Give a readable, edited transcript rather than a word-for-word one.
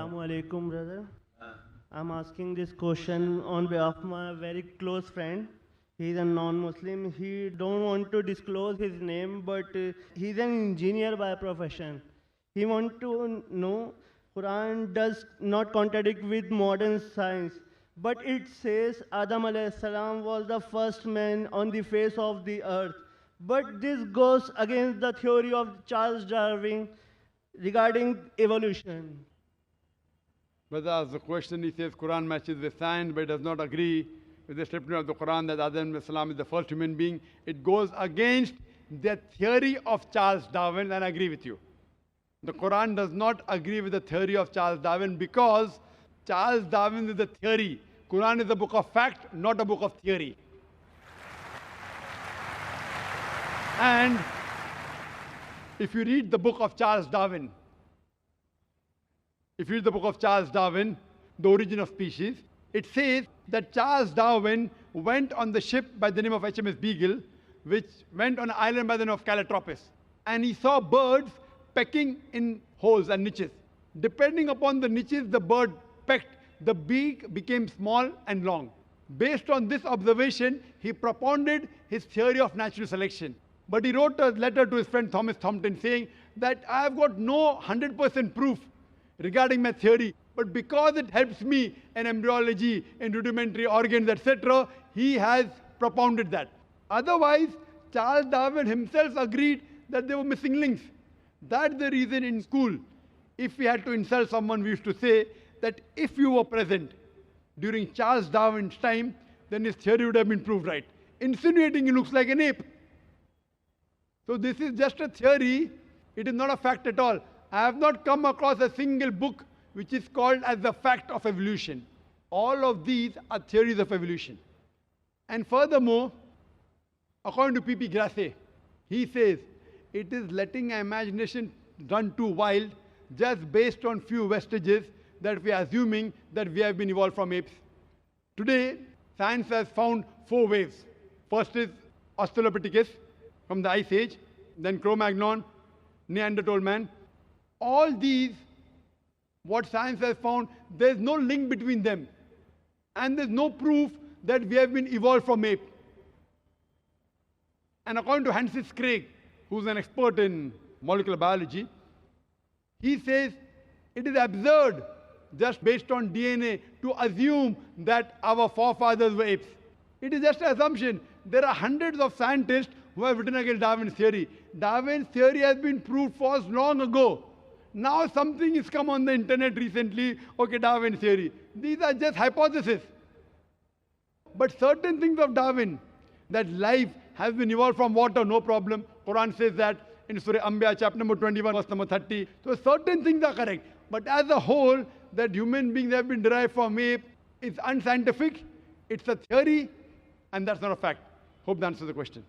Assalamu alaikum, brother. I'm asking this question on behalf of my very close friend. He's a non-Muslim. He don't want to disclose his name, but he's an engineer by profession. He want to know Quran does not contradict with modern science, but it says Adam alayhi salam was the first man on the face of the earth. But this goes against the theory of Charles Darwin regarding evolution. Brother asks the question, he says Quran matches with science, but it does not agree with the statement of the Quran that Adam alayhi salam is the first human being. It goes against the theory of Charles Darwin, and I agree with you. The Quran does not agree with the theory of Charles Darwin because Charles Darwin is the theory. Quran is a book of fact, not a book of theory. And if you read the book of Charles Darwin, The Origin of Species, it says that Charles Darwin went on the ship by the name of HMS Beagle, which went on an island by the name of Calotropis. And he saw birds pecking in holes and niches. Depending upon the niches the bird pecked, the beak became small and long. Based on this observation, he propounded his theory of natural selection. But he wrote a letter to his friend Thomas Thompson saying that I have got no 100% proof regarding my theory, but because it helps me in embryology, in rudimentary organs, etc., he has propounded that. Otherwise, Charles Darwin himself agreed that there were missing links. That's the reason in school, if we had to insult someone, we used to say that if you were present during Charles Darwin's time, then his theory would have been proved right. Insinuating he looks like an ape. So this is just a theory. It is not a fact at all. I have not come across a single book which is called as the fact of evolution. All of these are theories of evolution. And furthermore, according to P.P. Grasset, he says, it is letting imagination run too wild just based on few vestiges that we are assuming that we have been evolved from apes. Today, science has found 4 waves. First is Australopithecus from the Ice Age, then Cro-Magnon, Neanderthal man. All these, what science has found, there's no link between them. And there's no proof that we have been evolved from ape. And according to Francis Crick, who's an expert in molecular biology, he says it is absurd just based on DNA to assume that our forefathers were apes. It is just an assumption. There are hundreds of scientists who have written against Darwin's theory. Darwin's theory has been proved false long ago. Now something has come on the internet recently, okay, Darwin's theory. These are just hypotheses. But certain things of Darwin, that life has been evolved from water, no problem. Quran says that in Surah Anbiya, chapter number 21, verse number 30. So certain things are correct. But as a whole, that human beings have been derived from ape is unscientific, it's a theory, and that's not a fact. Hope that answers the question.